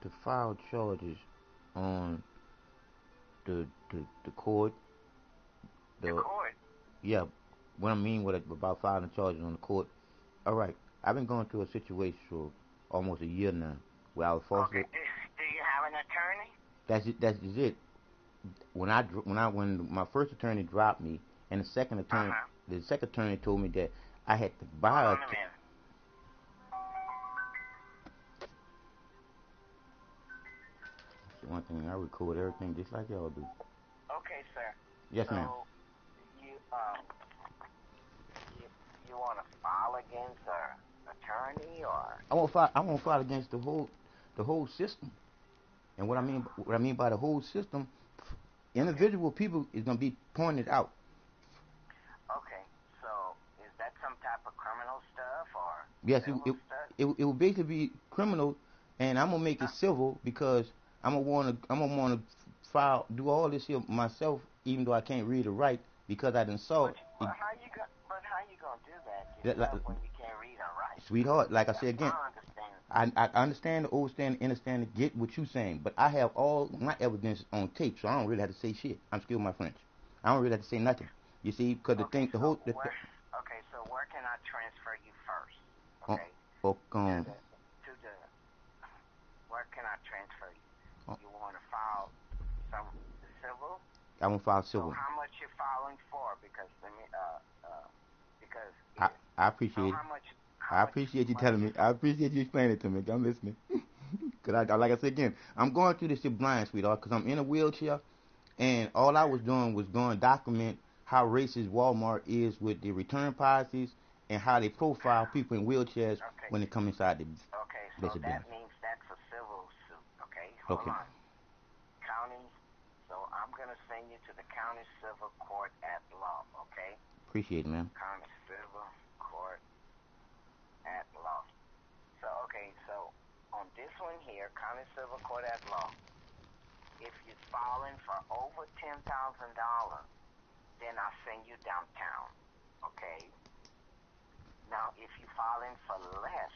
to file charges on the court. The The court. Yeah, what I mean with it, about filing charges on the court. All right, I've been going through a situation for almost a year now where I was Okay. falsely. Do you have an attorney? That's it. That's just it. When my first attorney dropped me, and Uh huh. the second attorney told me that I had to Hold buy a. on a minute. One thing, I record everything just like y'all do. Okay, sir. Yes, ma'am. So you you you want to file against our attorney or? I won't fight. I won't fight against the whole system. And what I mean by the whole system, Okay. individual people is gonna be pointed out. Okay. So is that some type of criminal stuff or Yes, civil stuff? it will basically be criminal, and I'm gonna make it Huh? civil because I'm gonna wanna file do all this here myself, even though I can't read or write because I done saw it. But how you gonna do that That, like, yourself when you can't read or write? sweetheart, like I said That's again, my understanding. I understand, understand, get what you're saying, but I have all my evidence on tape, so I don't really have to say shit. I'm skilled, my French. I don't really have to say nothing. You see, because the Okay, thing, the so whole, the, where can I transfer you first? uh, Okay, uh, to um, the where can I transfer you? uh, You want to file some civil? I won't file So civil. how much you filing for? Because let me because I, I so appreciate it. how I much appreciate you money telling you me. I appreciate you explaining it to me. I'm listening. Cause like I said again, I'm going through this shit blind, sweetheart. Cause I'm in a wheelchair, and all I okay was doing was going to document how racist Walmart is with the return policies and how they profile people in wheelchairs okay when they come inside the okay so basic that business. means that's a civil suit. Okay, hold Okay, on. County. So I'm gonna send you to the county civil court at law. Okay, appreciate it, man. county civil court at law. So okay, so on this one here, county civil court at law, if you're filing for over $10,000, then I send you downtown. Okay. Now, if you're filing for less,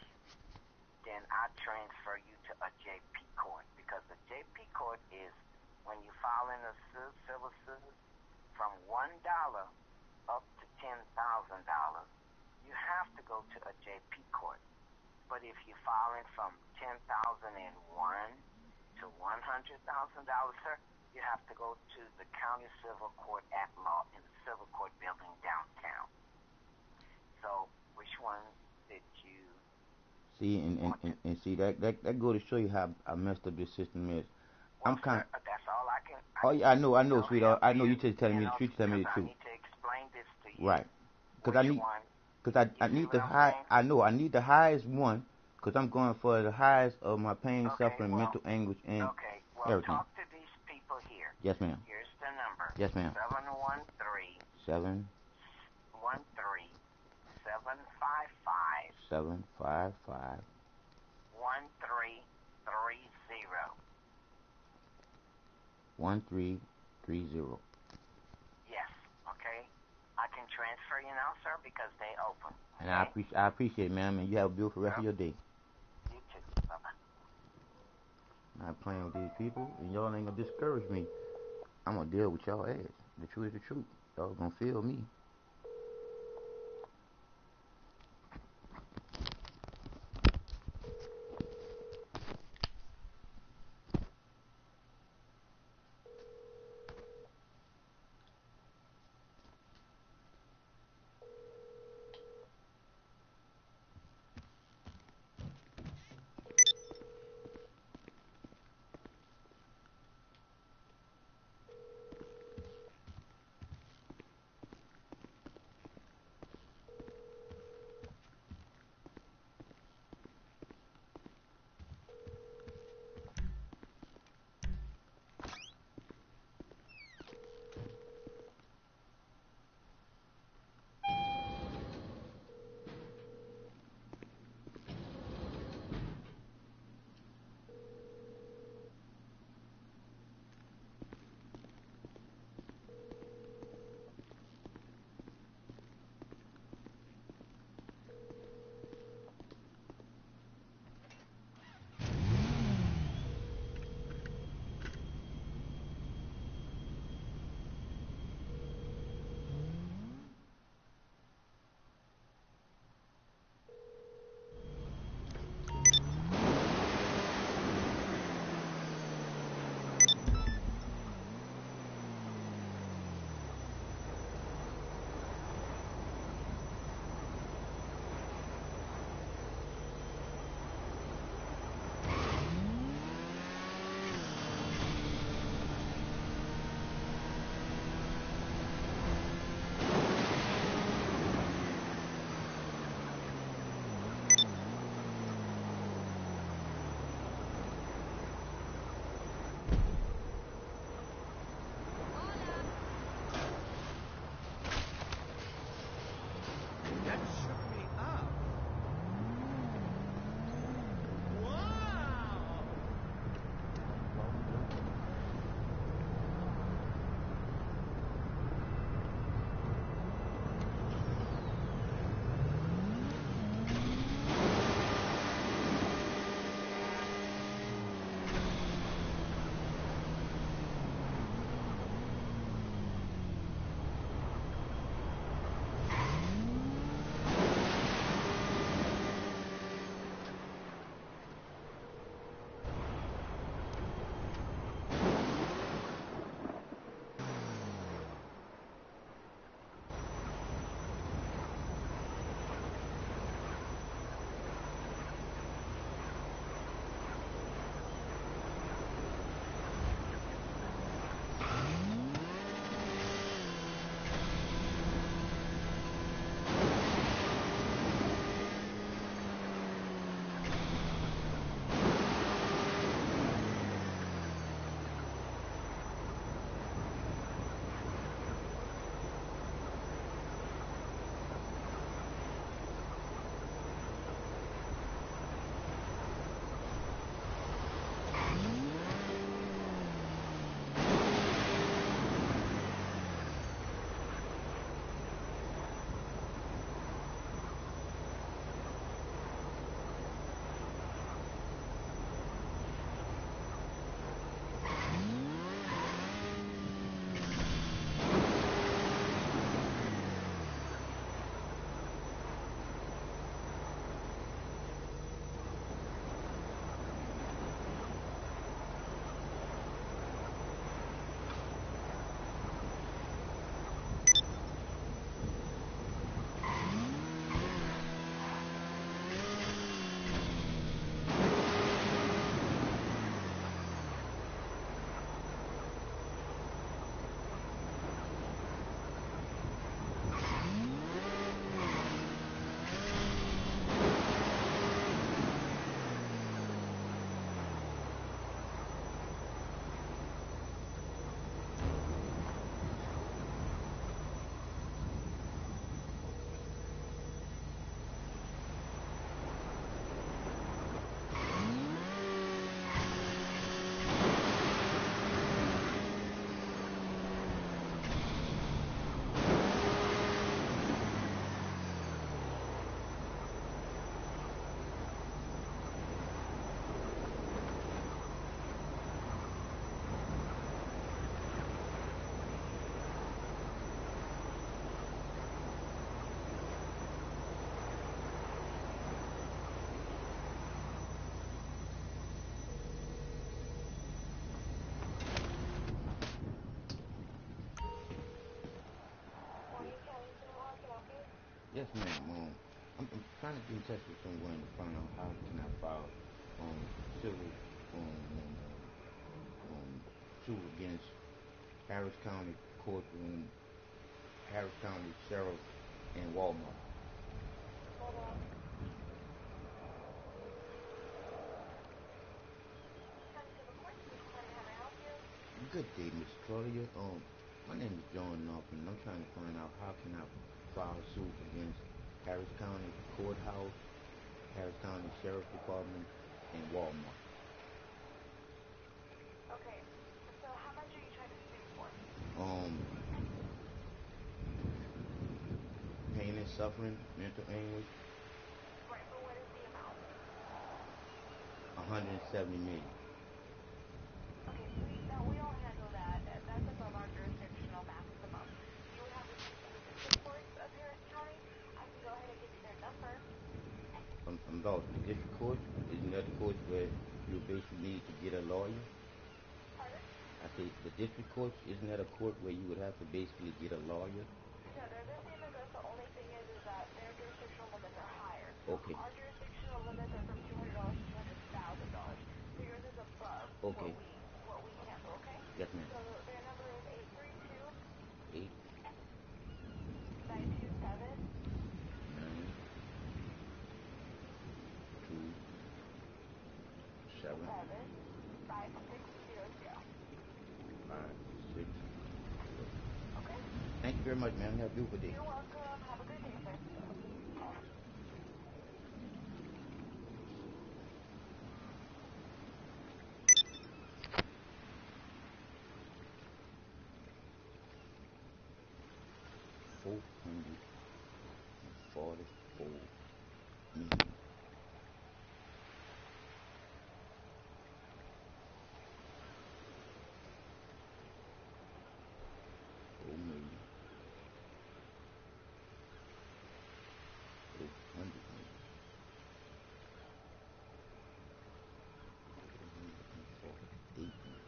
then I transfer you to a JP court because the JP court is when you file in a civil suit from $1 up to $10,000, you have to go to a JP court. But if you're filing from 10,001 to $100,000, sir, you have to go to the county civil court at law in the civil court building downtown. So, which one did you See, want to? and see that go to show you how messed up this system is. Well, I'm sir, kind. that's all I Oh can, yeah, I know, sweetheart. help I know you, you just telling me the truth. You telling because me the I truth. need to explain this to you. Right. Cause I Which need one? because You I see need what the I'm high. saying? I know I need the highest one, because I'm going for the highest of my pain, Okay, suffering, well, mental anguish, and okay, well, everything. talk to these people here. Yes, ma'am. Here's the number: Yes, ma'am. 713 Seven 755 755 1330. 1330. Yes, okay. I can transfer you now, sir, because they open. And Okay. I appreciate it, ma'am. And you have a beautiful rest of your day. You too. Bye bye. Not playing with these people, and y'all ain't gonna discourage me. I'm gonna deal with y'all ass. The truth is the truth. Y'all gonna feel me. Yes, ma'am. I'm trying to get in touch with someone to find out how can I file civil suit against Harris County courtroom, Harris County Sheriff, and Walmart. Hold on. County Civil Court, this is Claudia. How may I help you? Good day, Miss Claudia. My name is John Norton. I'm trying to find out how can I file suit against Harris County Courthouse, Harris County Sheriff's Department, and Walmart. Okay. So how much are you trying to sue for? Um, Pain and suffering, mental anguish, Right, but what is the amount? 170 million. Okay, we don't handle that. That's above our jurisdictional maximum. You would have to speak to the district courts of Harris County. I can go ahead and give you their number. I'm lost. The district court isn't that the court where you basically need to get a lawyer? Pardon? I say the district court isn't that a court where you would have to basically get a lawyer? No, they're the same as us. The only thing is that their jurisdictional limits are higher. Okay. Our jurisdictional limits are from $200 to $200,000. So yours is above Okay. what we handle, okay? Yes, ma'am. So their number is 832 8, 927 9, 2, 7, 5600. 5, 6. Okay? Thank you very much, ma'am. Have a beautiful day. You're welcome. Have a good day, sir. 444 million. 4,400,000,000. 448 million.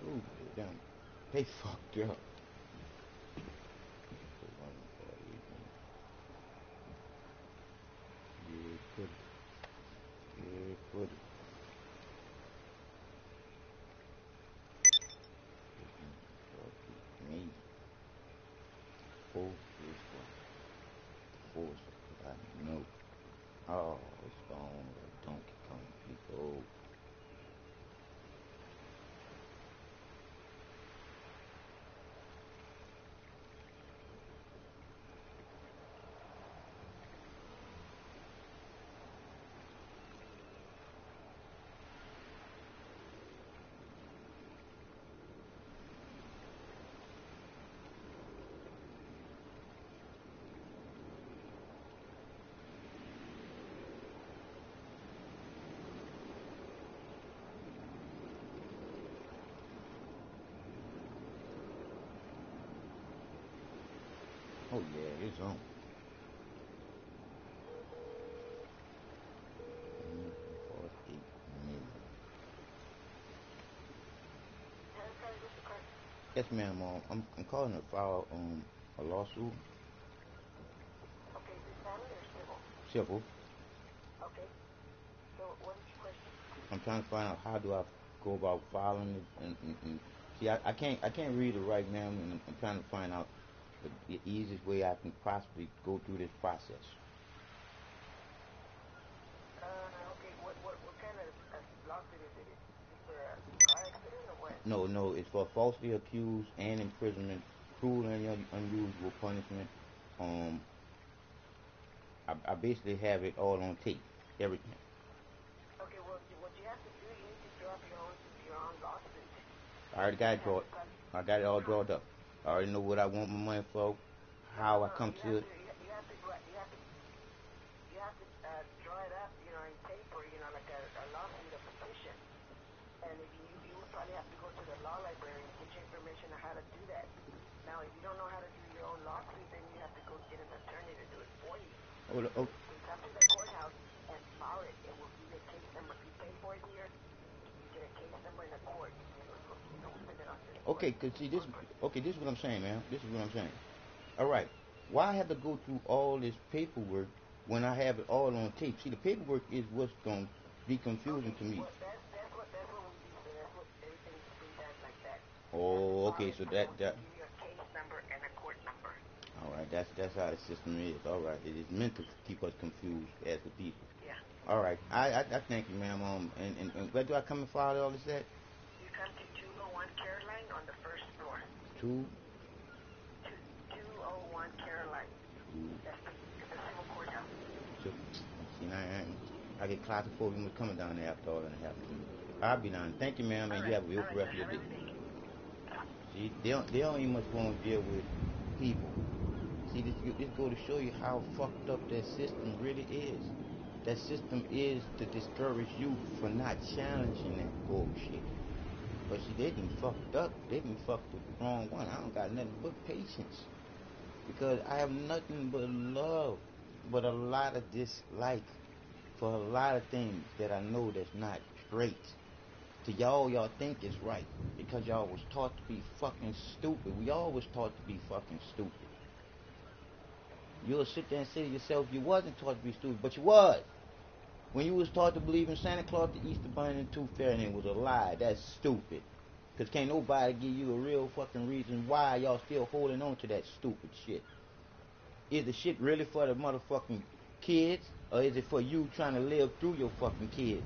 Ooh, damn. They fucked up. 448 million. Yeah, put it. Yeah, put it. 448 million. 4 is what? 4 is what I know. Oh, it's gone. Donkey Kong people. Oh yeah, it's on. 48 million. Harris County District Court. Yes, ma'am. I'm calling to file a lawsuit. Okay, is this family or civil? Civil. Okay. So what is your question? I'm trying to find out how do I go about filing it and see I can't read it right now and I'm trying to find out the easiest way I can possibly go through this process. Okay, what kind of lawsuit is it? Is it for a car accident or what? No, it's for falsely accused and imprisonment, cruel and unusual punishment. Um, I basically have it all on tape, everything. Okay, well, what you have to do, you need to draw up your own lawsuit. I already got it drawn. I got it all drawn up. I already know what I want my money for, how I come to it. You have to draw it up, in paper, like a lawsuit, a petition. And if you would probably have to go to the law library and get your information on how to do that. Now, if you don't know how to do your own lawsuit, then you have to go Oh, oh, You come to the courthouse and file it. It will give you a case number. If you pay for it here, you get a case number in the court. It'll send it on to the court. okay, cause see this. Okay, this is what I'm saying, man. This is what I'm saying. All right. Why I have to go through all this paperwork when I have it all on tape? See, the paperwork is what's gonna be confusing to me. Well, that's what we do. So that's what everything's been done like that. Oh, okay. So that. Give you a case number and a court number. All right. That's how the system is. All right. It is meant to keep us confused as the people. Yeah. All right. I thank you, ma'am. And where do I come and file all this at? You come to 201 Caroline on the first floor. 201 201 Caroline. That's the civil courthouse. See, now I get claustrophobia when coming down there after all that happened. I'll be down. Thank you, ma'am, and you have a beautiful rest of your day. See, they don't even much want to deal with people. See, this go to show you how fucked up that system really is. That system is to discourage you for not challenging that bullshit. But see, they done fucked up. They done fucked with the wrong one. I don't got nothing but patience. Because I have nothing but love, but a lot of dislike for a lot of things that I know that's not straight. To y'all think it's right because y'all was taught to be fucking stupid. We all was taught to be fucking stupid. You'll sit there and say to yourself you wasn't taught to be stupid, but you was. When you was taught to believe in Santa Claus, the Easter Bunny, and Tooth Fairy, and it was a lie, that's stupid. Because can't nobody give you a real fucking reason why y'all still holding on to that stupid shit. Is the shit really for the motherfucking kids, or is it for you trying to live through your fucking kids?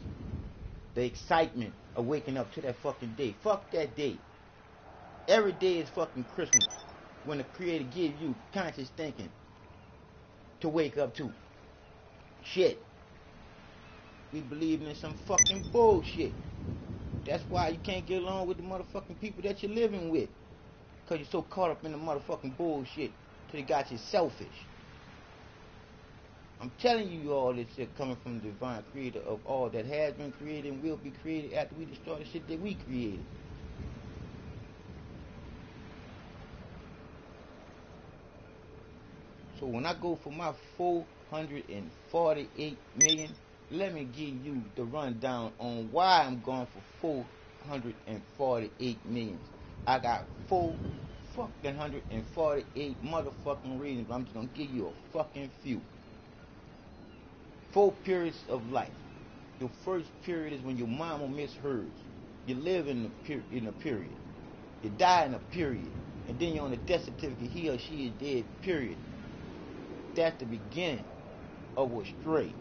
The excitement of waking up to that fucking day. Fuck that day. Every day is fucking Christmas when the Creator gives you conscious thinking to wake up to. Shit. We believe in some fucking bullshit. That's why you can't get along with the motherfucking people that you're living with. Because you're so caught up in the motherfucking bullshit till they got you selfish. I'm telling you all this shit coming from the divine creator of all that has been created and will be created after we destroy the shit that we created. So when I go for my 448 million, let me give you the rundown on why I'm going for 448 million. I got 448 motherfucking reasons, but I'm just gonna give you a fucking few. 4 periods of life. Your first period is when your mama miss hers. You live in a period. You die in a period. And then you're on a death certificate, he or she is dead, period. That's the beginning of what's straight.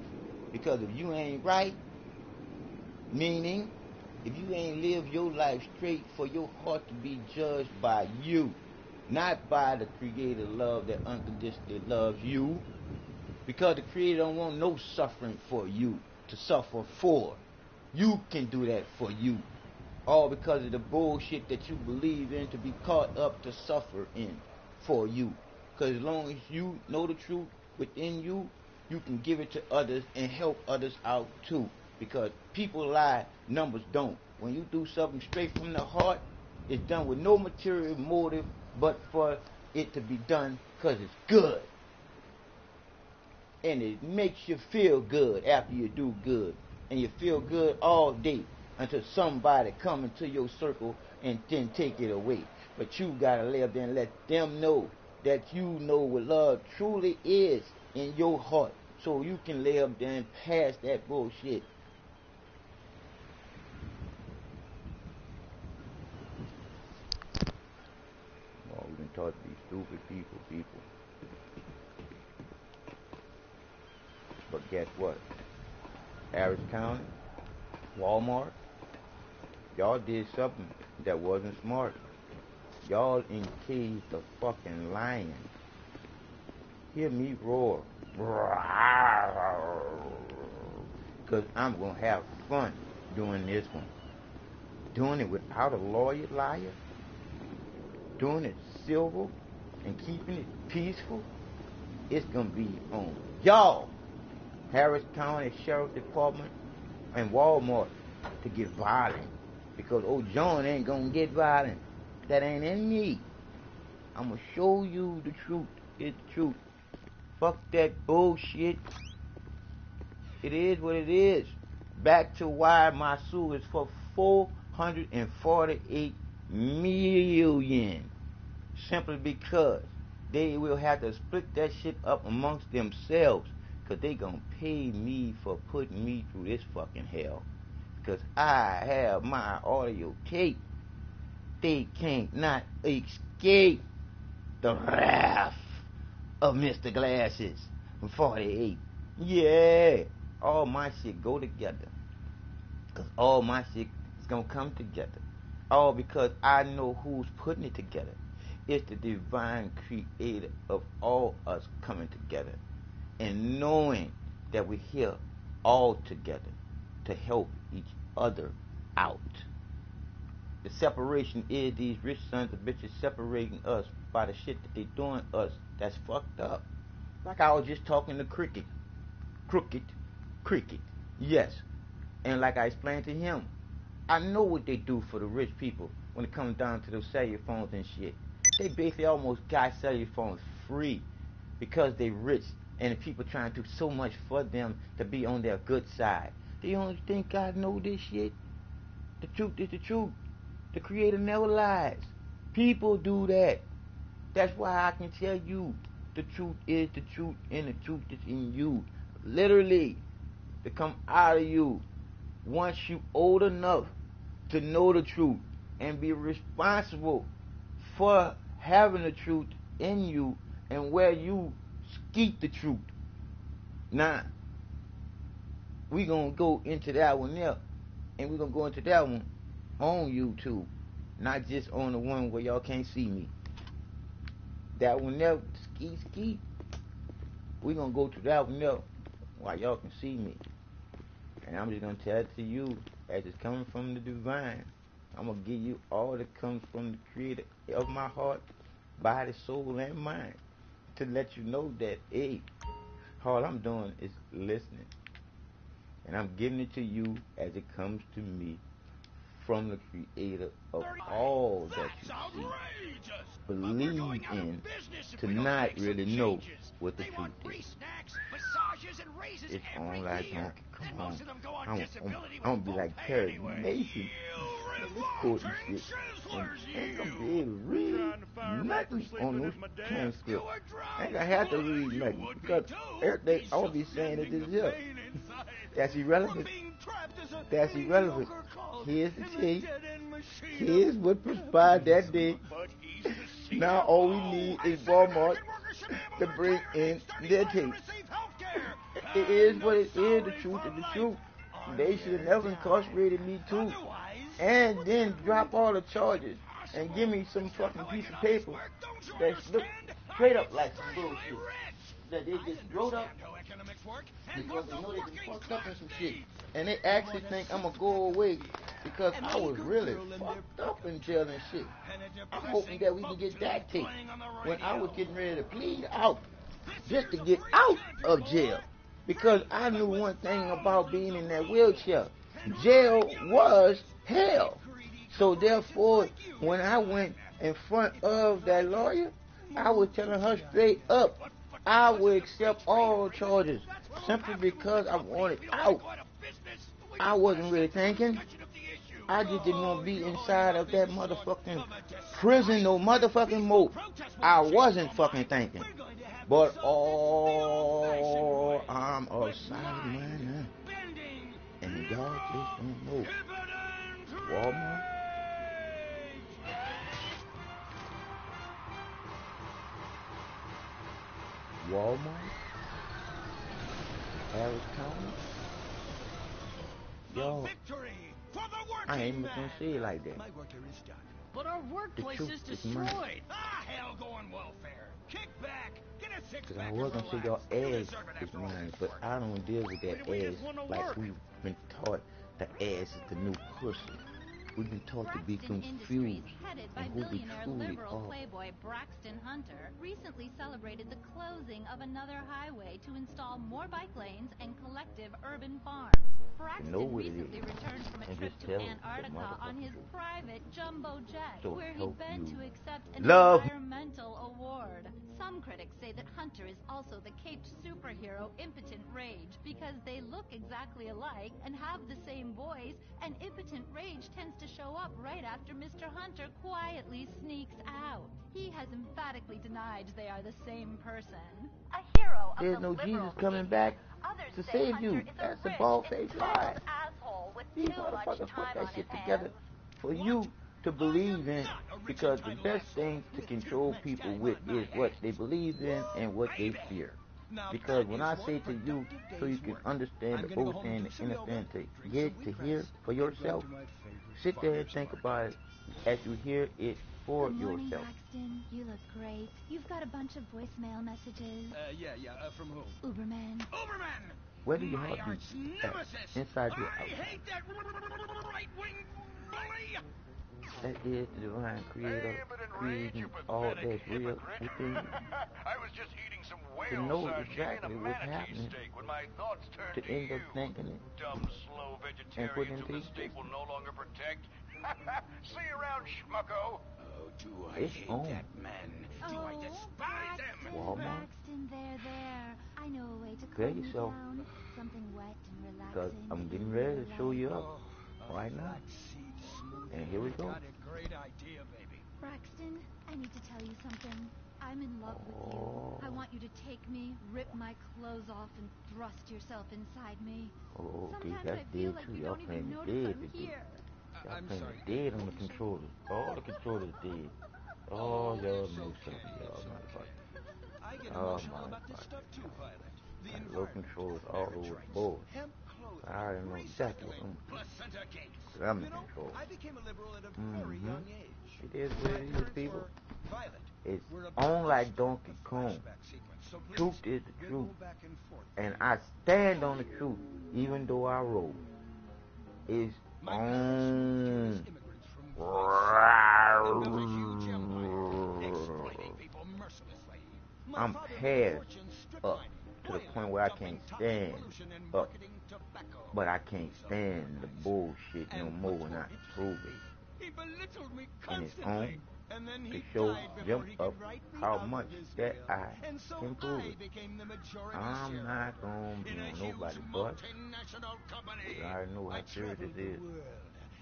Because if you ain't right, meaning if you ain't live your life straight for your heart to be judged by you, not by the Creator love that unconditionally loves you, because the Creator don't want no suffering for you to suffer for. You can do that for you. All because of the bullshit that you believe in to be caught up to suffer in for you. Because as long as you know the truth within you, you can give it to others and help others out too. Because people lie, numbers don't. When you do something straight from the heart, it's done with no material motive but for it to be done because it's good. And it makes you feel good after you do good. And you feel good all day until somebody come into your circle and then take it away. But you gotta lay up there and let them know that you know what love truly is in your heart. So you can lay up there and pass that bullshit. Oh, we've been taught to be stupid people. But guess what? Harris County, Walmart, y'all did something that wasn't smart. Y'all encaged the fucking lion. Hear me roar. Because I'm going to have fun doing this one. Doing it without a liar. Doing it civil and keeping it peaceful. It's going to be on y'all. Harris County Sheriff Department and Walmart to get violent. Because old John ain't going to get violent. That ain't in me. I'm going to show you the truth. It's the truth. Fuck that bullshit. It is what it is. Back to why my sue is for 448 million. Simply because they will have to split that shit up amongst themselves. Because they gonna pay me for putting me through this fucking hell. Because I have my audio tape. They can't not escape the wrath of Mr. Glasses from 48. Yeah, all my shit go together. Because all my shit is going to come together. All because I know who's putting it together. It's the divine creator of all us coming together. And knowing that we're here all together to help each other out. The separation is these rich sons of bitches separating us by the shit that they doing us that's fucked up. Like I was just talking to Crooked. Yes. And like I explained to him, I know what they do for the rich people when it comes down to those cellular phones and shit. They basically almost got cellular phones free because they rich and the people trying to do so much for them to be on their good side. They only think God know this shit. The truth is the truth. The Creator never lies. People do that. That's why I can tell you the truth is the truth and the truth is in you. Literally, to come out of you once you old enough to know the truth and be responsible for having the truth in you and where you skeet the truth. Now, we gonna go into that one there, and we're gonna go into that one on YouTube, not just on the one where y'all can't see me. That one there, ski. We're gonna go to that one there while y'all can see me. And I'm just gonna tell it to you as it's coming from the divine. I'm gonna give you all that comes from the Creator of my heart, body, soul, and mind, to let you know that, hey, all I'm doing is listening. And I'm giving it to you as it comes to me from the Creator of all that you see, believe in, to not really know what the truth is. It's on like donkey. Come on. I'm gonna be like Perry Mason in this court and shit. And ain't gonna be able to read nothing on those transcripts. Ain't gonna have to read nothing because everything I'll be saying it is here. That's irrelevant. That's irrelevant. Here's the tape. Here's what transpired that day. Now all we need is Walmart to bring in their tape. It is what it is. The truth is the truth. They should have never incarcerated me too. And then drop all the charges and give me some fucking piece of paper that look straight up like some bullshit. That they just wrote up because they know they been fucked up in some shit. And they actually think I'm gonna go away because I was really fucked up in jail and shit. I'm hoping that we can get that tape when I was getting ready to plead out just to get out of jail. Because I knew one thing about being in that wheelchair. Jail was hell. So therefore, when I went in front of that lawyer, I was telling her straight up, I would accept all charges simply because I wanted out. I wasn't really thinking. I just didn't want to be inside of that motherfucking prison no motherfucking more. I wasn't fucking thinking. But oh, I'm outside man now. And y'all just don't know. Walmart. Walmart. Harris County. Y'all, I ain't even gonna say it like that. But our workplace is destroyed. Ah, hell going welfare. Kick back. Get a six pack. Cause I was gonna say y'all ass is mine, but I don't deal with that ass like we've been taught. The ass is the new pussy. We've been taught to be Braxton Industries, confused headed by on who we billionaire truly liberal are. playboy Braxton Hunter, recently celebrated the closing of another highway to install more bike lanes and collective urban farms. Braxton what it recently is, returned from a and trip just to tell the Antarctica on his motherfucking truth. private jumbo jet, So where help he'd been you. to accept an Love. environmental award. Some critics say that Hunter is also the caped superhero Impotent Rage because they look exactly alike and have the same voice, and Impotent Rage tends to show up right after Mr. Hunter quietly sneaks out. He has emphatically denied they are the same person. A hero of There's the no liberal Jesus coming media. back Others to say save Hunter you. is a That's a rich, bald-faced lie. entitled asshole with These too much motherfuckers put time that on shit his together hands. for you to believe in, because the best things to control people with is what they believe in and what they fear. Because when I say to you, so you can understand the understand, the understand, to get it to hear for yourself, sit there and think about it as you hear it for Good morning, yourself. Braxton. You look great. You've got a bunch of voicemail messages. From who? Uberman. Uberman! Where do your My heart arch beat nemesis! at? Inside your I outside. hate that right-wing bully! That is the divine creator creating all that's real within you. I was just eating some To whale know sashimi exactly and a what's manatee happening, steak when my thoughts turned to to end you. up thinking it, Dumb, slow and put vegetarians in who the pieces. steak will no longer protect. See you around, schmucko. Oh, do I It's hate on. that man? Do I despise him? Walmart. Braxton, there. I know a way to Prepare calm you yourself, down. Something wet and relaxing. because I'm that getting you ready to really show like. you up Oh, right now. flaxseed smoothie. And here we go. Got a great idea, baby. Braxton, I need to tell you something. I'm in love with Oh. you. I want you to take me, rip my clothes off, and thrust yourself inside me. Oh, okay, Sometimes that's I feel dead like too. you Y'all don't playing even the notice dead I'm today. here. Y'all I'm playing sorry. the dead on the controllers. All the controllers dead. Oh, y'all know something, y'all motherfuckers. I get Oh, emotional my about this God. stuff too, Violet. The Got low environment, controllers all marriage over the rights, board. hemp clothing, I already know exactly what recycling, I'm doing. placenta cakes. I'm You in know, control. I became a liberal at a very young age. It is what My it is, parents people. were Violet. It's We're about on to like start Donkey the Kong. flashback sequence, so please Truth is the wiggle truth. back and forth. And I stand on the truth, even though I roll. It's My parents moved here as on. immigrants from Greece and built a huge I'm empire, exploiting people mercilessly. My father made a past fortune strip up mining, to the oiling, point where I dumping can't toxic stand pollution, and up. marketing tobacco. But I can't So stand the nice. bullshit no And more what's when I more can prove it. He belittled me And it's constantly. on And then to he show died before them he up could write me how out much of his that will. I And so can prove I it. became the majority I'm shareholder not gonna be in a on huge nobody's butt. multinational company. I already know how I serious traveled this the is. world.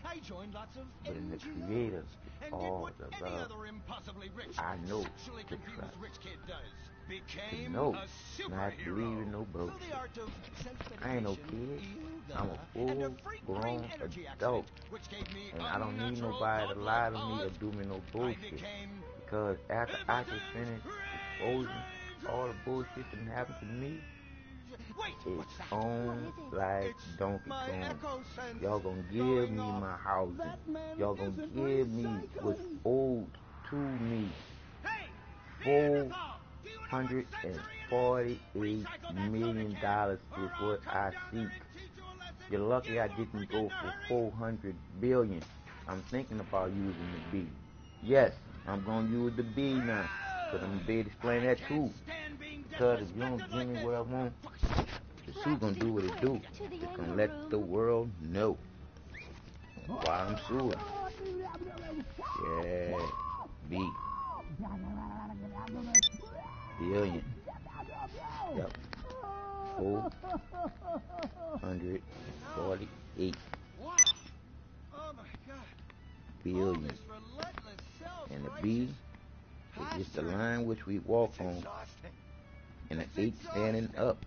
I joined lots of But in the NGOs creator, and did all what the any love other impossibly rich, I know sexually to confused trust. rich kid does. To Became know, a not superhero. believe in no Through bullshit. the art of I ain't no self-medication, kid. yoga, I'm a and a full freak grown brain energy adult. accident, which gave me And I don't need unnatural nobody to godlike lie to me or powers, do me no I bullshit. became Because after I can Impotent finish Rage, exposing all the bullshit that happened to me, Wait, it's what's that? on What is it? like It's Donkey my Kong. echo sense Y'all gonna give going me off. my housing. That man Y'all gonna isn't give me what's recycling. owed to me. Hey, Neanderthal, do you know what century it is? $448 Recycle that million soda is can, or I'll what come I down seek. there and teach you a lesson. You're lucky You I won't didn't forget go to for hurry. 400 billion. I'm thinking about using the B. Yes, I'm gonna use the B now. Cause I'm gonna be able to explain that too. Because if you don't give me what I want, the suit gonna do what it do. It's gonna let the world know why I'm suing. Yeah, B. Billion. Yep. 448 Wow. Oh my God. billion. This relentless And the self-righteous B is just the hazard. line which we walk It's on, exhausting. and the It's 8 standing exhausting. up.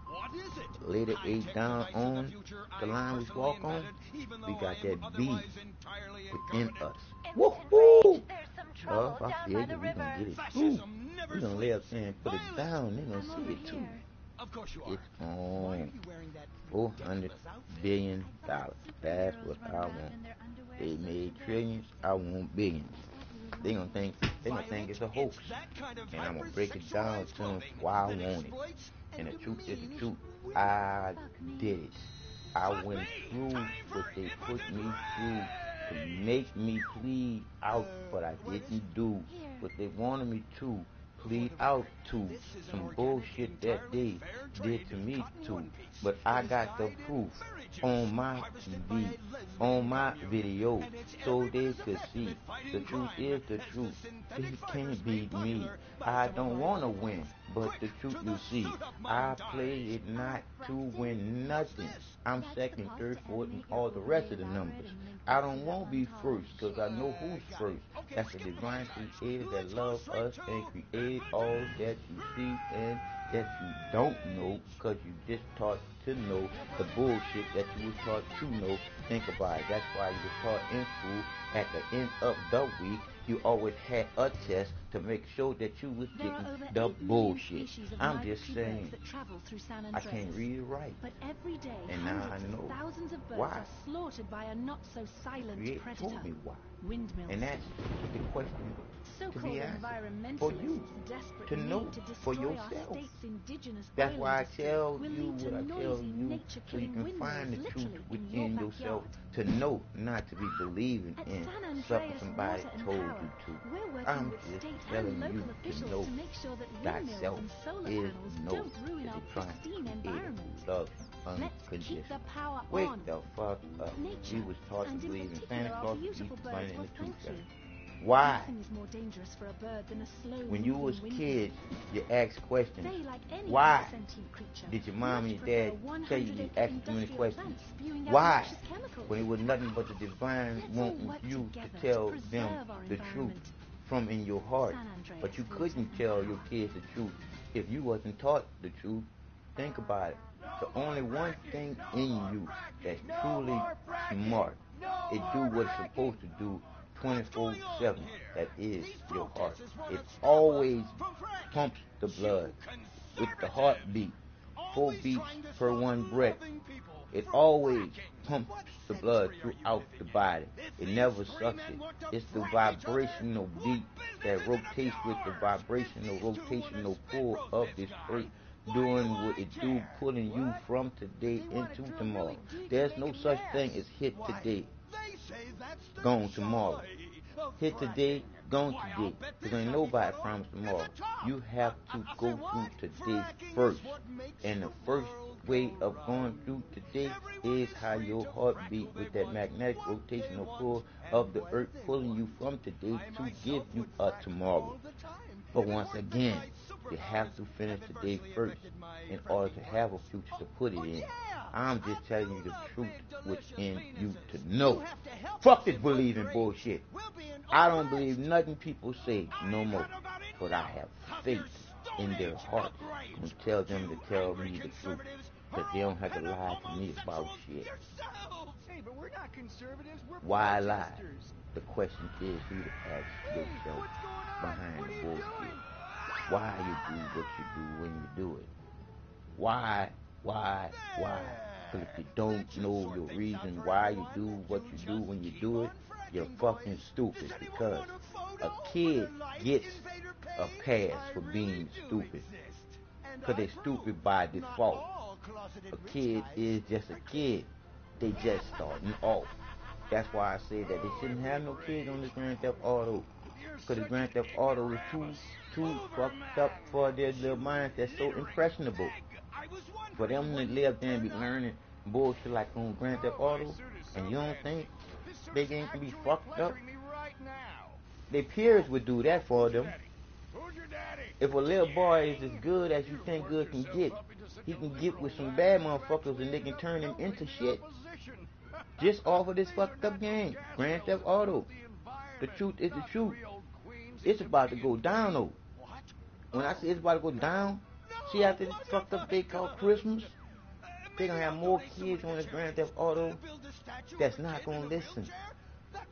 What is it? Lay the 8 High-tech down device of the on future the I line we personally walk on. invented, even We though got I am that B otherwise entirely within incompetent. us. Impotent Woohoo! Rage, there's some trouble If I down tell by you, the we gonna river. get it too. Fascism never We gonna lay up sleeps. there and put it Violence. down. They gonna I'm see over it too. here. Of course you are. It's Why are on you wearing that $400 ridiculous outfit? billion. I thought That's superheroes what run I around want. in their underwear They so made they're trillions. interesting. I want billions. I thought we were They gonna lonely. think it's a hoax. It's that kind of And I'm gonna break it down hypersexualized to them clothing why I that want it. exploits And the truth is the demeans truth. women. I Fuck me. did it. I Fuck went me. through Time what for they put Impotent me through to to make me plead out, but I didn't do what they wanted me to. Plead out to some bullshit that they did to me too. But I got the proof on my TV, on my video, so they could see. The truth is the truth. They can't beat me. I don't wanna win, but the truth you see. I play it not to win nothing. I'm second, third, fourth, and all the rest of the numbers. I don't want to be first, cause I know who's first. That's the divine creator that loves us and created all that you see and that you don't know, cause you just taught to know the bullshit that you was taught to know. Think about it. That's why you was taught in school at the end of the week. You always had a test to make sure that you was getting the bullshit. I'm just saying, I can't read it right. But every day, and now I know thousands of birds why. are slaughtered by a not so silent predator. Told me why. Windmills. And that's the question to be answered for you to know for yourself. That's why I tell you what I tell you, so you can find the truth within yourself, to know, not to be believing in something somebody told you to. I'm just telling you to know thyself is know that you're trying to create love unconditional. Wake the fuck up. We was taught to believe in Santa Claus, Easter Bunny, and the Tooth Fairy. Why? When you was kids, you asked questions. Why did your mom and your dad tell you to ask too many questions? Why? When it was nothing but the divine wanting you to tell them the truth from in your heart. But you couldn't tell your kids the truth if you wasn't taught the truth. Think about it. The only one thing in you that's truly smart, it do what it's supposed to do 24/7, that is your heart. It always pumps the blood with the heartbeat, 4 beats per 1 breath. It always pumps the blood throughout the body. It never sucks it. It's the vibrational beat that rotates with the rotational pull of this earth, doing what it do, pulling you from today into tomorrow. There's no such thing as hit today, gone tomorrow. Hit today, gone today. Because ain't nobody promised tomorrow. You have to go through today first. And the first way of going through today is how your heart beat with that magnetic rotational pull of the earth, pulling you from today to give you a tomorrow. But once again, you have to finish today first in order to have a future to put it in. I'm just telling you the truth within you to know. Fuck this believing bullshit. I don't believe nothing people say no more. But I have faith in their hearts and tell them to tell me the truth. Because they don't have to lie to me about shit. Why lie? The question is for you to ask yourself behind the bullshit. Why you do what you do when you do it? Why? Because if you don't know your reason why you do what you do when you do it, you're fucking stupid. Because a kid gets a pass for being stupid. Because they're stupid by default. A kid is just a kid. They just starting off. That's why I say that they shouldn't have no kids on this Grand Theft Auto. Because the Grand Theft Auto is too fucked up for their little minds that's so impressionable. For them to live there and be learning bullshit like on Grand Theft Auto, and you don't think they ain't gonna be fucked up? Their peers would do that for them. If a little boy is as good as you think good can get, he can get with some bad motherfuckers and they can turn him into shit. Just off of this fucked up game, Grand Theft Auto. The truth is the truth. It's about to go down though. When I say it's about to go down, see after this fucked up day called Christmas, they gonna have more kids on this Grand Theft Auto that's not gonna listen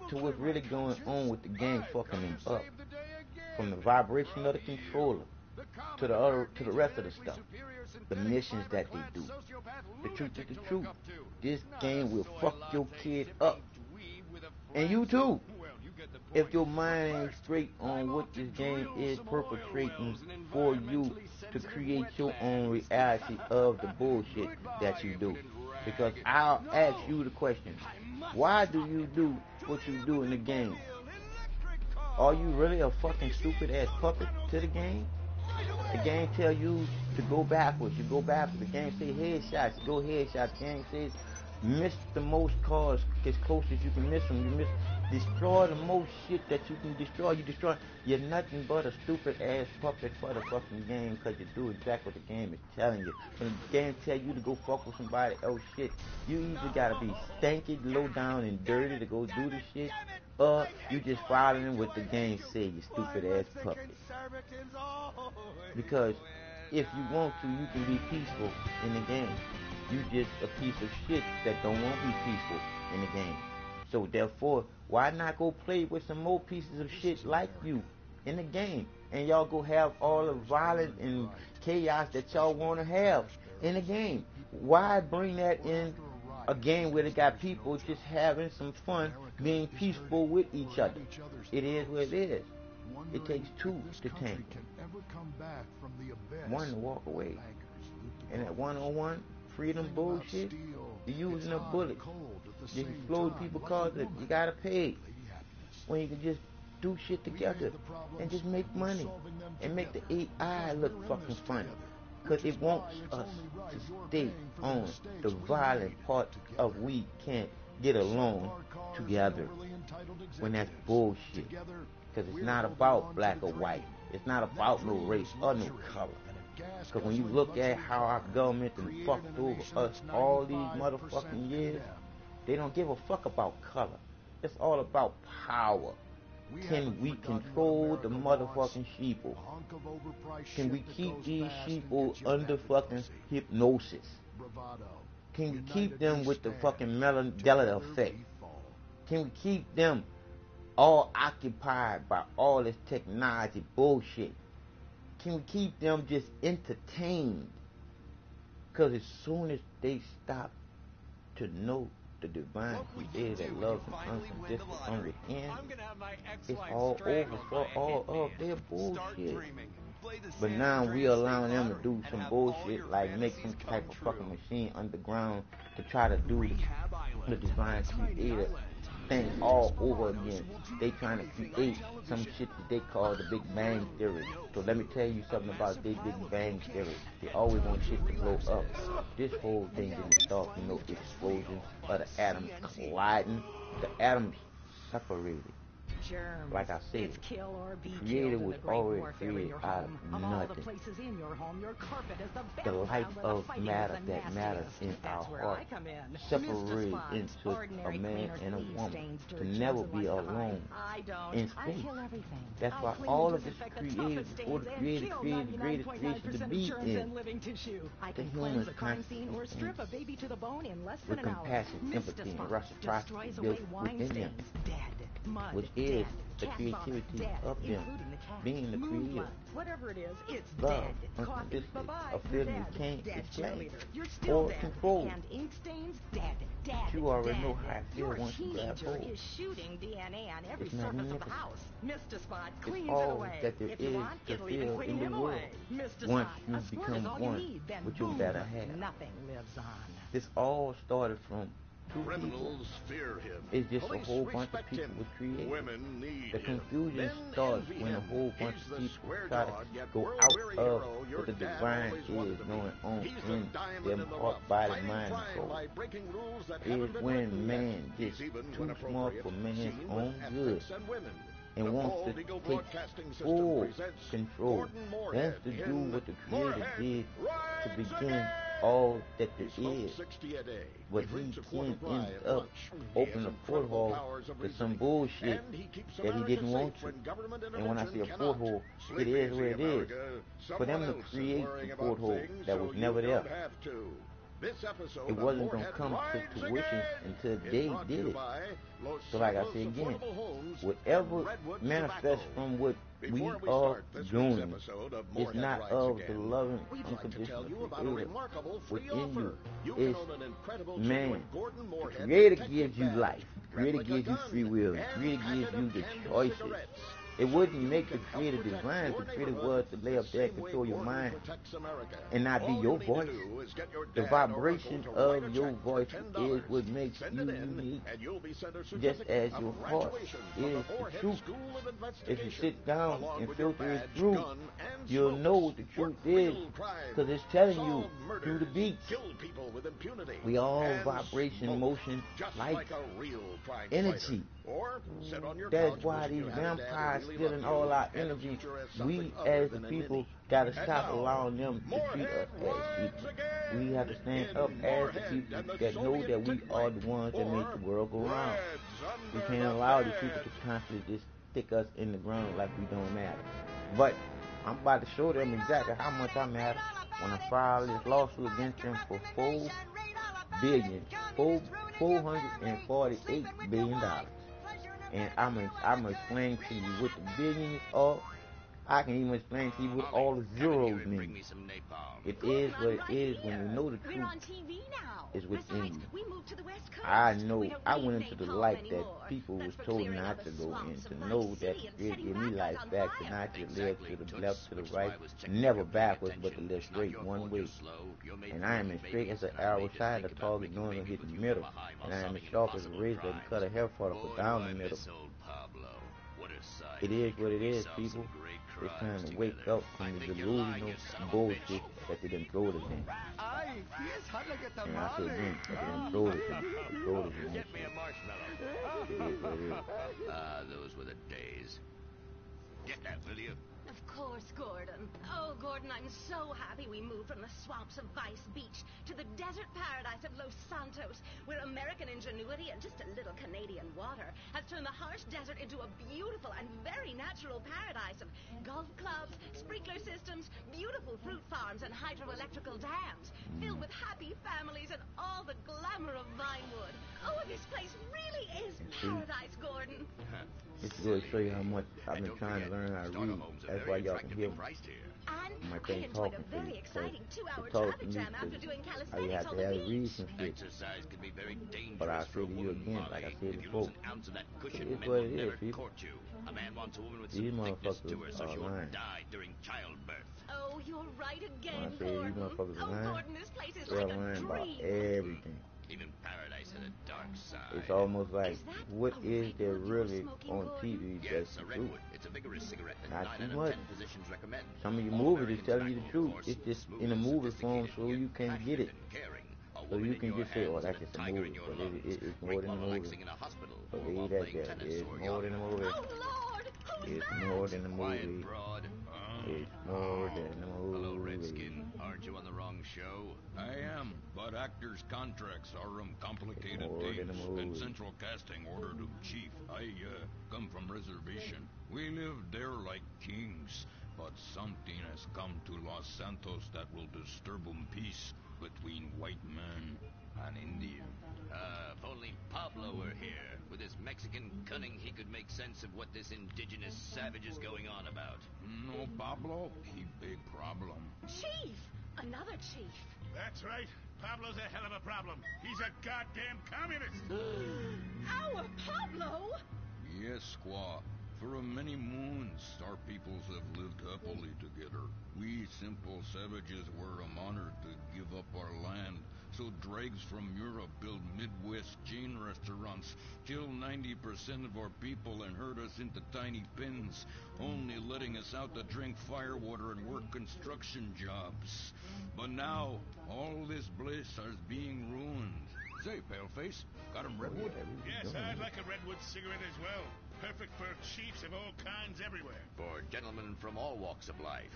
to what's really going on with the game fucking them up. From the vibration of the controller to the rest of the stuff, the missions that they do. The truth is the truth. This game will fuck your kid up, and you too. If your mind ain't straight on what this game is perpetrating for you to create your own reality of the bullshit that you do. Because I'll ask you the question, why do you do what you do in the game. Are you really a fucking stupid ass puppet to the game? The game tell you to go backwards, you go backwards. The game say headshots, you go headshots. The game says miss the most cars as close as you can miss them. You destroy the most shit that you can destroy. You destroy. You're nothing but a stupid ass puppet for the fucking game because you do exactly what the game is telling you. When the game tell you to go fuck with somebody else shit, you either gotta be stanky, low down, and dirty to go do the shit, or you just following what the game say, you stupid ass puppet. Because if you want to, you can be peaceful in the game. You just a piece of shit that don't want to be peaceful in the game. So therefore, why not go play with some more pieces of shit like you in the game? And y'all go have all the violence and chaos that y'all want to have in the game. Why bring that in a game where they got people just having some fun, being peaceful with each other? It is what it is. It takes two to tango. One to walk away. And that one-on-one freedom bullshit, you're using a bullet. You explode people's cars that you gotta pay. When you can just do shit together and just make money and make the AI look fucking funny. Because it wants us to stay on the violent part of we can't get along together. When that's bullshit. Because it's not about black or white. It's not about no race or no color. Because when you look at how our government done fucked over us all these motherfucking years, they don't give a fuck about color. It's all about power. Can we control the motherfucking sheeple? Can we keep these sheeple under fucking hypnosis? Can we keep them with the fucking Mandela effect? Can we keep them all occupied by all this technology bullshit? Can we keep them just entertained? Because as soon as they stop to know the divine creator that loves them unconditionally from within, it's all over for all of their bullshit. But now we allowing them to do some bullshit like make some type of fucking machine underground to try to do the divine creator thing all over again. They trying to create some shit that they call the Big Bang Theory. So let me tell you something about the Big Bang Theory. They always want shit to blow up. This whole thing didn't start from no explosions of the atoms colliding. The atoms separated. Germs. Like I said, It's kill or be created killed was in the great already warfare in created your out home. of Of all the nothing. places in your home, your carpet is the The battleground light where the of fighting matter is the that matters nastiest. in That's our where heart I come in. separated Mr. into a Ordinary man cleaners, and a weed woman stains, to dirt, never germs, and be what's behind. alone I don't. in I space. kill everything. That's I why clean all and of this disinfect the created toughest before stains the and creator kill created the greatest 99.9% creation to of be germs in. in living tissue. I The can human cleanse a crime scene or consciousness strip a baby to the bone in less with than an hour. compassion, Mr. empathy, and Spot reciprocity destroys built away wine within them, stains, dead. Mud, which is dead. the Cat creativity vomit, dead, of them, including the cat. being the Moon creator. blood, whatever it is, it's Love, dead. Coffee, unconditionally, bye-bye, a you're feeling you dead. can't Dead explain cheerleader, you're still or dead. control. And ink stains, dead. Dead. You already dead. know how I feel Your once you grab teenager hold. is shooting DNA on every It's surface of the magnificent. house. Mr. Spot It's cleans it all away. that there If you is want, to it'll even feel clean in the him world. away. Mr. Once Spot, you a squirt become is all you one need. Then with your boom, better half. nothing lives on. This all started from two people. Criminals fear him. It's just a Police whole bunch of respect people him. with creative. Women need The him. confusion Men starts envy when a him. whole bunch He's of the people square try jawed, to yet go out world-weary of hero your what the dad divine always wanted is to going be. on He's the in diamond them in the heart, rough, body, fighting mind, and crime soul. by breaking rules that Is haven't been when written man yet. gets He's even, too when smart appropriate, for man's seen own with good ethics and women. and The wants Bald to Eagle take Broadcasting System full presents control. Gordon Wants Moorhead to do in what the Creator Moorhead did to Rides begin Again. all that there He smokes is. 60 a day. But He he drinks a quart can of rye end at up lunch. open He a has incredible porthole powers of to some reasoning. bullshit And he keeps that he America didn't want safe to. when government And when I say a intervention porthole, cannot. it Sleep is what easy, it is. America. For them to Someone else is create worrying the about porthole things that so was you never there. don't have to. This episode It of wasn't going to Moorhead come Rides to fruition Again until is they brought to did you it. by Los So like I Cerros say again, Affordable Homes whatever and Redwood manifests Tobacco. from what Before we are start this week's doing episode of is Moorhead not Rides of Again, the loving, we'd like to tell unconditional you about a creator remarkable free within offer. you. You can It's own an incredible man. genuine Gordon The Moorhead Creator detective gives you badge, life. The Creator replica gives you gun, free will. The and Creator gives packet you of the Camden choices. cigarettes. It wouldn't make the creative design. The creative was to lay up there and control your mind and not be your voice. The vibration of your voice is what makes you unique, just as your heart is the truth. If you sit down and filter it through, you'll know what the truth is, because it's telling you through the beats. We all vibration, motion, like energy. That's why these vampires stealing all our energy. We as the people gotta stop allowing them to treat us as people. We have to stand up as the people that know that we are the ones that make the world go round. We can't allow the people to constantly just stick us in the ground like we don't matter. But I'm about to show them exactly how much I matter when I file this lawsuit against them for $448 billion. And I'm explain to you what the billions are. I can even explain to you what all the zeros mean. It is what it is when you know the truth is within you. I know I went into the light that people was told not to go in, to know that it gave me life back, to not to live to the left, to the right, never backwards, but to live straight one way. And I am as straight as an arrow side of the target, knowing to hit the middle. And I am as sharp as a razor that can cut a hair follicle down the middle. It is what it is, people. It's time to wake up from the delusional bullshit that they done throw us in. And I said then, that they done throw us in. Get me a marshmallow. It is what it is. Those were the days. Get that, will you? Of course, Gordon. Oh, Gordon, I'm so happy we moved from the swamps of Vice Beach to the desert paradise of Los Santos, where American ingenuity and just a little Canadian water has turned the harsh desert into a beautiful and very natural paradise of golf clubs, sprinkler systems, beautiful fruit farms, and hydroelectrical dams, filled with happy families and all the glamour of Vinewood. Oh, this place really is paradise, Gordon. It's going to show you how much I've been trying to learn how to read. That's why y'all can hear me. And My I thing enjoyed talking a very to you. exciting 2-hour Talk to traffic me jam after because doing you calisthenics have on to the have beach. read some shit. Exercise can be very dangerous. But I say for a to you woman, again, like I Molly. said If you before, lose an ounce of that cushion, it is men what will it is, never people. court you. A man wants a woman with These some thickness to motherfuckers her, so she are won't lying. die during childbirth. Oh, you're right again, When I say these Gordon. motherfuckers are Oh, lying, Gordon, this place is they're like a lying about dream. everything. Even paradise has a dark side. It's almost like, Is that what a is there redwood you were really smoking, on Gordon? TV Yes, that's a the truth? redwood. It's a vigorous cigarette that Not 9 too out of much. 10 physicians recommend. Some of your All movies is Americans telling you the tobacco, truth. of course, It's just smooth, in a movie form sophisticated, so you yet can get it. passionate and caring. A So woman you in can your just say, oh, hands that's and just a tiger movie. in your But lungs. it's more Great than a while movie. relaxing in a hospital or Believe while that, playing that tennis it's or more than a yachting. movie. Oh, Lord, who's It's that? more than a Quiet, movie. broad. It's more than a movie. Hello, Redskin. Aren't you on the wrong show? I am, but actors' contracts are complicated More than a things, movie. and Central Casting ordered them chief. I come from reservation. We live there like kings, but something has come to Los Santos that will disturb peace between white man and Indian. If only Pablo were here. With his Mexican cunning, he could make sense of what this indigenous savage is going on about. No, Pablo, he big problem. Chief! Another chief. That's right. Pablo's a hell of a problem. He's a goddamn communist. Our Pablo! Yes, squaw. For a many moons, our peoples have lived happily together. We simple savages were honored to give up our land, so dregs from Europe build Midwest chain restaurants, kill 90% of our people and herd us into tiny pens, only letting us out to drink firewater and work construction jobs. But now, all this bliss is being ruined. Say, Paleface, got him redwood? Yes, I'd like a redwood cigarette as well. Perfect for chiefs of all kinds everywhere. For gentlemen from all walks of life.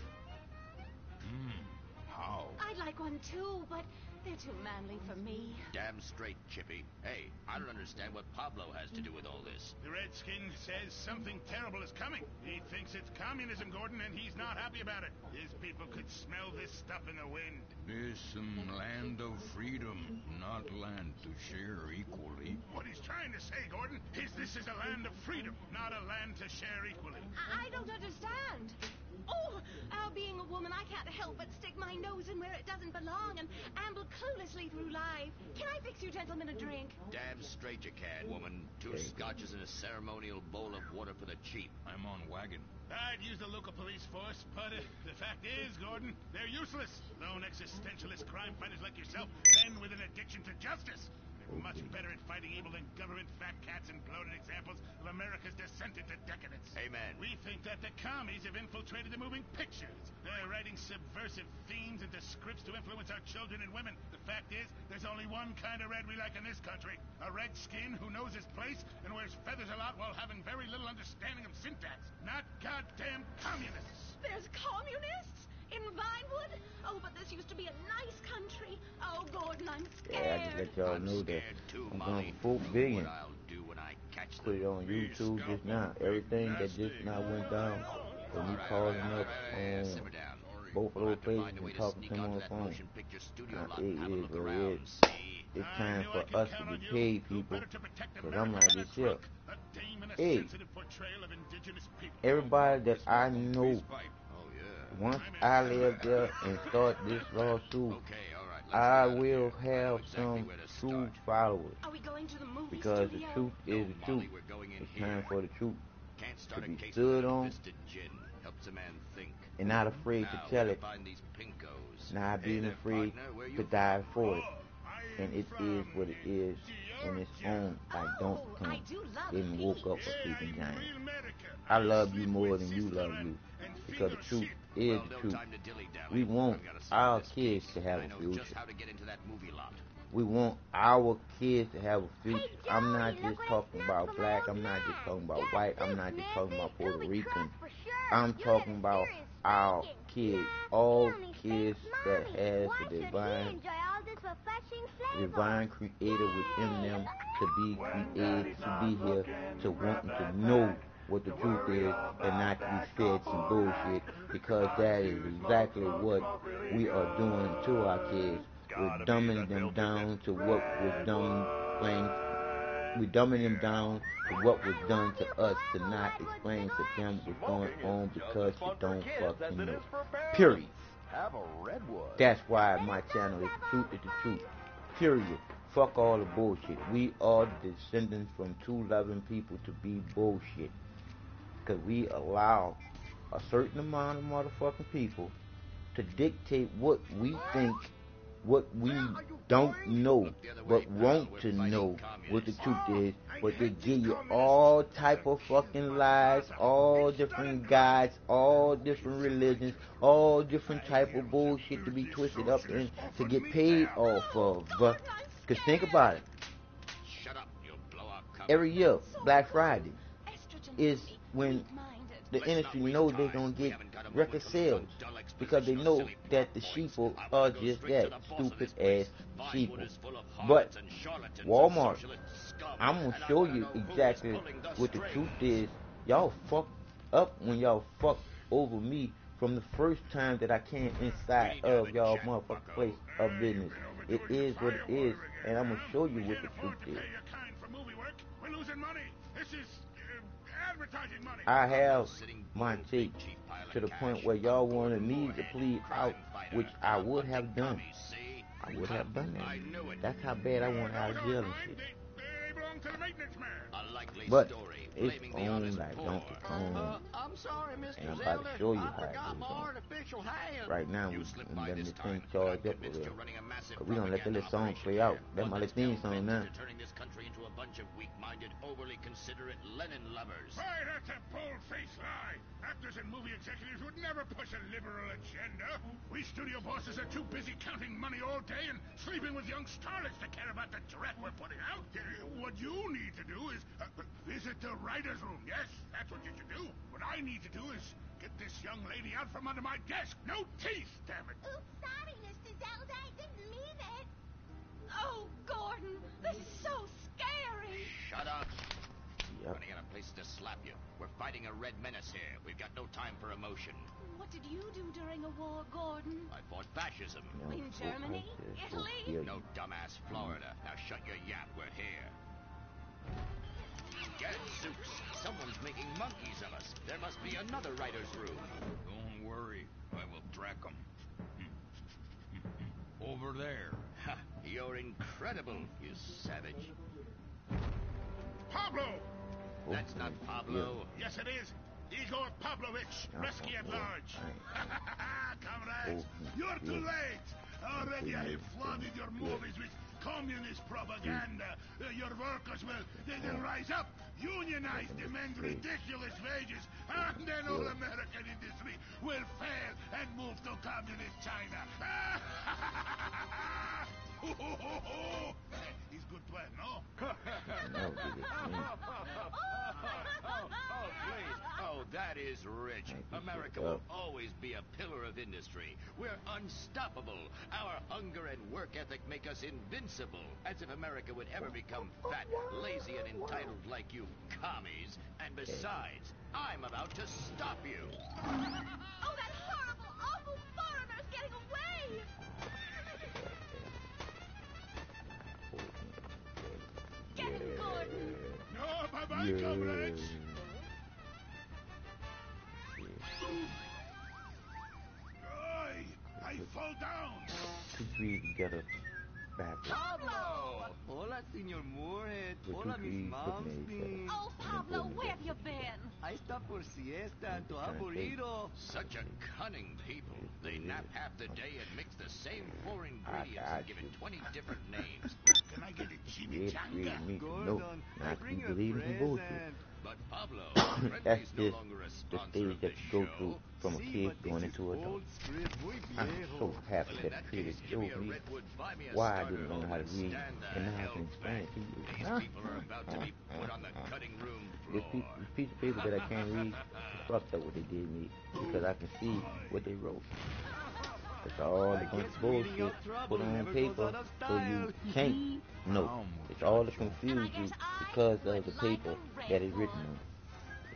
How? I'd like one too, but they're too manly for me. Damn straight, Chippy. Hey, I don't understand what Pablo has to do with all this. The Redskin says something terrible is coming. He thinks it's communism, Gordon, and he's not happy about it. His people could smell this stuff in the wind. This land of freedom, not land to share equally. What he's trying to say, Gordon, is this is a land of freedom, not a land to share equally. I don't understand. Oh, being a woman, I can't help but stick my nose in where it doesn't belong and amble cluelessly through life. Can I fix you gentlemen a drink? Damn straight you can, woman. Two Okay, scotches and a ceremonial bowl of water for the chief. I'm on wagon. I'd use the local police force, but the fact is, Gordon, they're useless. Lone existentialist crime fighters like yourself, men with an addiction to justice. They're much better at fighting evil than government fat cats and bloated examples of America's descent into decadence. Amen. We think that the commies have infiltrated the moving pictures. They're writing subversive themes into scripts to influence our children and women. The fact is, there's only one kind of red we like in this country. A redskin who knows his place and wears feathers a lot while having very little understanding of syntax. Not goddamn communists. There's communists? In Vinewood? Oh, but this used to be a nice country. Oh, Gordon, I'm scared. Yeah, I just let y'all know that Too, I'm Molly. going for 4 billion. What I'll do when I catch Put it them. on YouTube just now. Everything that just now went down. When you calling up on Simmer down. both of We'll those have to places find a way and to talking to sneak them on onto the that phone. motion picture studio lot It and have a is look what it around. is. See? It's time for us to be paid, people. Because I'm like this here. Hey, everybody that I know, once I live there and start this lawsuit, I will have some true followers. Are we going to the movie Because the studio? truth is the truth. We're going in It's here. time for the truth Can't to start a be case stood with on twisted gin. Helps a man think. and not afraid Now, to where tell to it, find these pinkos? not Hey being there, afraid partner, where you to from? die for it. And it is what it is, and it's on. I don't I count. do love Didn't woke up peach. a sleeping giant. I love you more than you love you. Because the truth is Well, the no truth. time to dilly-dally. We want I've gotta solve our this kids case, to have and a I know just future. how to get into that movie lot. We want our kids to have a future. Hey, I'm not Jody, just look what I talking snuck about from black. my I'm not just old talking about man. white. I'm Yes, not just man, talking about big Puerto Scooby Rican. Truck for sure. I'm You talking had a about serious our thinking. kids. Yeah, All he only kids thinks that mommy. has Why the should he divine enjoy all this refreshing flavor? divine creator within them to be created, to be here, to wanting to know what the truth is and not to be fed some bullshit, because that is exactly what we are doing to our kids. We're dumbing them down to what was done plain. We're dumbing them down to what was done to us, to not explain to them what's going on because you don't fucking know. Period. Have a redwood. That's why my channel is the truth is the truth. Period. Fuck all the bullshit. We are the descendants from 211 people to be bullshit. Because we allow a certain amount of motherfucking people to dictate what we think, what we don't know, but want to know what the truth is. But they give you all type of fucking lies, all different guides, all different religions, all different type of bullshit to be twisted up and to get paid off of. Because think about it. Shut up, you'll blow our cover. Every year, Black Friday is when the Let's industry not waste knows they're time. going to We get haven't got a moment record to lose sales on dull because they exposition or know silly that the plot points. sheeple I are wanna go just straight to that, the boss of stupid this place. ass Vinewood sheeple. is full of But harlots and charlatans and Walmart, socialist scum, I'm going and to I show wanna you know who is exactly pulling the what the strings. truth is. Y'all fucked up when y'all fucked over me from the first time that I came inside of y'all motherfucking place of business. It is what it is, and I'm going to show you what the truth is. We're losing money. This is advertising money. I have my take to the point where y'all wanted me to plead out, which I would have done. I would have done that. That's how bad I want out of jail and shit. They belong to the maintenance man. A likely But story, it's blaming the on honest like poor. Donkey Kong, I'm sorry, Mr. and I'm about to show you I how it forgot goes my on. artificial hand. Right now, You we slipped by letting this this thing time, but charge I'm up convinced over you're running a massive But we don't let the little song propaganda play operation out. here. That's my One little theme that's song hell-bent now. into turning this country into a bunch of weak-minded, overly considerate Lenin lovers. Why, that's a bold-faced lie. Actors and movie executives would never push a liberal agenda. We studio bosses are too busy counting money all day and sleeping with young starlets to care about the dreck we're putting out. What you need to do is visit the writer's room. Yes, that's what you should do. What I need to do is get this young lady out from under my desk. No teeth, damn it. Oops, sorry, Mr. Zelda. I didn't mean it. Oh, Gordon, this is so scary. Shut up. Yep. Running out of places to slap you. We're fighting a red menace here. We've got no time for emotion. What did you do during a war, Gordon? I fought fascism. No, In Germany? Italy? No dumbass Florida. Now shut your yap. We're here. Gadzooks! Someone's making monkeys of us. There must be another writer's room. Don't worry, I will track them. Over there. Ha! You're incredible, you savage. Pablo, That's not Pablo. Yes, it is. Igor Pavlovich, Rescue at Large. Comrades, you're too late. Already I have flooded your movies with communist propaganda. Your workers they'll rise up, unionize, demand ridiculous wages, and then all American industry will fail and move to communist China. It's a good plan, no? Please. Oh, that is rich. America will always be a pillar of industry. We're unstoppable. Our hunger and work ethic make us invincible. As if America would ever become fat, lazy, and entitled like you commies. And besides, I'm about to stop you. Oh, that horrible, awful foreigner's getting away! Get him, Gordon! No, bye-bye, comrades! I fall down! Could we get a backwards? Pablo! Hola, Senor Moorhead. Hola, Miss Malmsteen. Oh, Pablo, where have you been? I stopped for siesta. To aburrido. Such a cunning people. They nap half the day and mix the same 4 ingredients and give it 20 different names. Can I get a chimichanga? Gordon, I bring you a present. But Pablo, that's no just longer a the sponsor stage of that this you go show. through from a kid going into adult. I'm so happy Well, in that that kid case, has give me showed a me Redwood, buy me a why I starter didn't learn home how to and read, stand the and now I hell can explain it to you. These people are about to be put on the cutting room floor. This piece of paper that I can't read, it's fucked up what they did me because I can see what they wrote. It's all a bunch of bullshit put on paper so you can't know. It's all to confuse you because of the paper that is written on.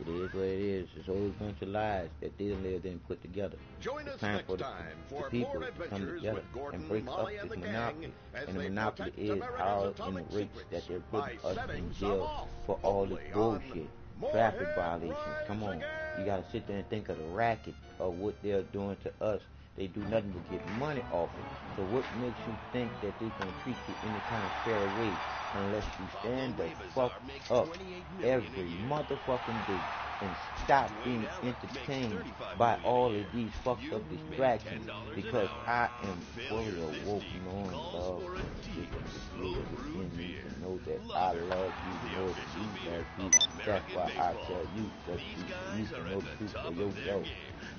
It is what it is. It's always a bunch of lies that they then put together. Join It's us time next for the time for people more to come adventures together with Gordon, and break Molly, up and this the monopoly. gang as And the they monopoly protect is America's how in the atomic rates secrets that they're by putting us setting in some jail off for all this only bullshit. on Traffic Moorhead violations. Rides Come on. Again. You gotta sit there and think of the racket of what they're doing to us. They do nothing but get money off it. So what makes you think that they're gonna treat you any kind of fair way unless you stand the fuck up every motherfucking day and stop being entertained by all of these fucked up distractions because I am fully awoke, knowing love is within me to know that I love you more than you love you. That's why I tell you the truth. You can know the truth for yourself.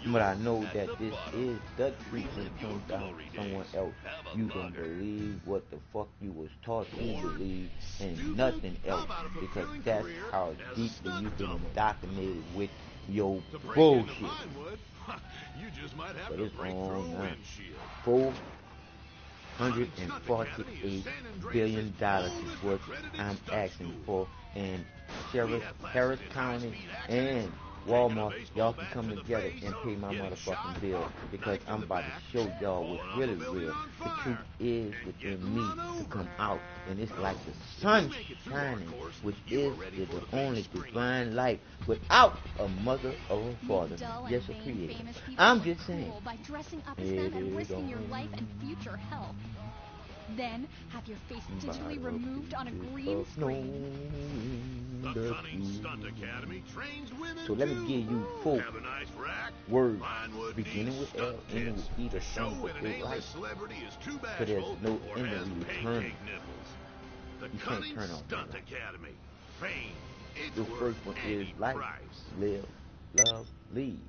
But I know that this is the truth when it comes down to someone else. You gonna believe what the fuck you was taught to believe and nothing else because that's how deeply you've been indoctrinated with your bullshit. But it's on now. $448 billion is what I'm asking for, and Sheriff Harris County and Walmart, y'all can come together and pay my motherfucking bill because I'm about to show y'all what's really real. The truth is within me to come out, and it's like the sun shining, which is the only divine light without a mother or a father, just a creator. I'm just saying. By dressing up as them and risking your life and future health. Then have your face digitally removed on a green screen. The Cunning Stunt Academy trains women So let me give you 4 Have a nice rack, words Vinewood beginning with L, ending with E to that show sound when an right. A-list celebrity is too So there's bashful no or end has in pancake return. nipples. The You can't Cunning turn off Stunt that. Academy. Fame. It's The worth first one is any life, price. live, love, leave.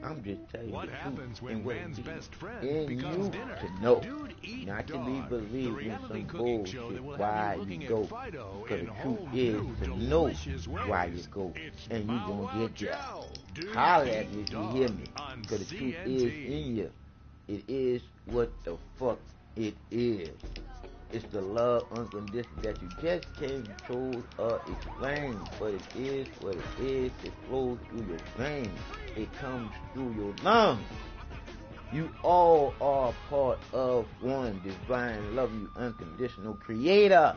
I'm just telling you What the happens truth when and what man's it is. best friend And becomes you dinner? to know, Dude Eat not to Dog, be the believing reality some cooking show bullshit that will why have you looking you at go. Fido Because in the whole truth is new, to know delicious ways. why you go, It's and you Bow gonna Wow get there. Chow. Dude Holler Eat at me if you Dog hear me. on Because the truth CNT. is in you. It is what the fuck it is. It's the love unconditional that you just can't control or explain. But it is what it is. It flows through your veins. It comes through your lungs. You all are part of one divine, love you, unconditional creator.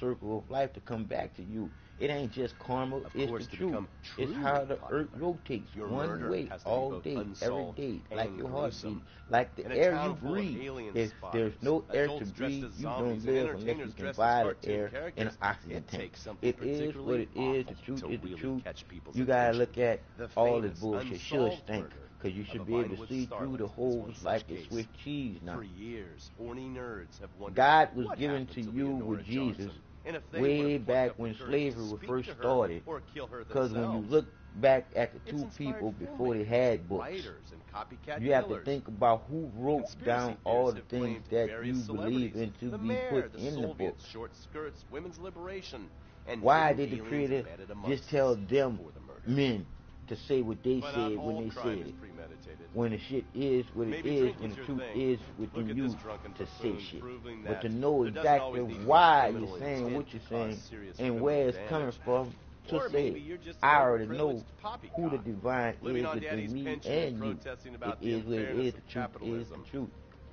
circle of life to come back to you. It ain't just karma, Of it's course, the to truth. become It's truly how the popular, earth rotates, your one murder way, has to be all both day, every unsolved day, and like your heartbeat, gruesome. like the In a air town you full of breathe. alien If there's spotters, no air to adults dressed breathe, as you zombies, don't and live unless you entertainers can dressed as buy the cartoon air in an characters, oxygen it tank. takes something It is what it is, the awful truth to is the really truth. catch people's You gotta attention. look at The all this famous bullshit. Should unsolved stink, murder because you of should a be able to Vinewood see through the starlet is holes one such like a case. Swiss cheese now. For years, horny nerds have wondered God was what given happened to you Leonora with Jesus Johnson, and if they way would have plucked back up the when courage slavery to was speak first to her started. or kill her Because when you themselves. look back at the It's two inspired people before they filmmakers, had books, writers, and copycat you have to killers. think about who wrote Conspiracy down all theorists the have things blamed that various you believe celebrities, in to the be mayor, put the in the Soviets, books. short skirts, women's liberation, and Why hidden did the aliens creator embedded amongst just tell us them before the murder. men to say what they But not said all when they crime said is it? premeditated. When the shit is what it Maybe is drinking's and the your truth thing. is Look within at you this drunken to say buffoon shit. proving But to that know there doesn't exactly always need to be why criminal you're saying intent what to you're cause saying serious and criminal where it's damage. coming from to Or say maybe it. you're just I an already know overprivileged poppycock, who the divine living is on within daddy's me pension and and you. protesting It about the is what it unfairness is. of The truth is capitalism. the truth.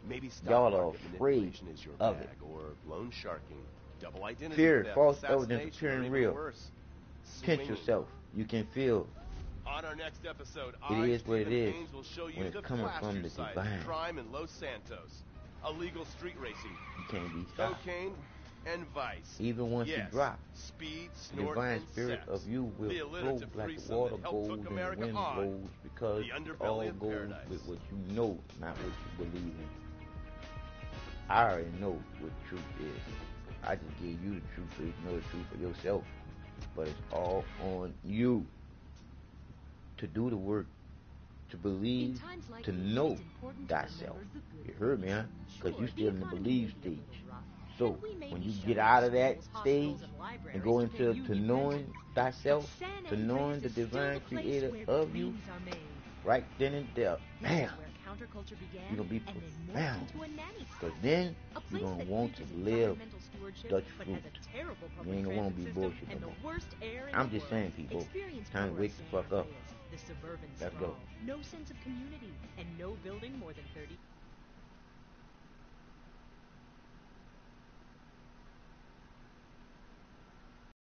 Maybe stock Y'all are market afraid manipulation is your of bag, it. or loan sharking, double identity Fear, theft, false evidence assassination, or appearing even real. worse, Pinch swinging. yourself. You can feel On our next episode, it is what it Stephen is Haynes, will show you when it's the coming from flasher the side divine. of crime in Los Santos, illegal street racing, You can't be stopped. cocaine, and vice. Even once yes, you drop, speed, the snort, divine and spirit sex. of you will The flow alliterative like the threesome water that helped goes took and the America wind on. blows, because The it underbelly all of goes paradise. with what you know, not what you believe in. I already know what truth is. I just gave you the truth so you can know the truth for yourself. But it's all on you to do the work, to believe, to know thyself. You heard me, huh? Because you still in the believe stage. So when you get out of that stage and go into to knowing thyself, to knowing the divine creator of you, right then and there, bam, you're going to be profound. Because then you're going to want to live Dutch fruit. You ain't going to want to be bullshit no more. I'm just saying, people, time to wake the fuck up. The suburban Let's sprawl. go. No sense of community, and no building more than 30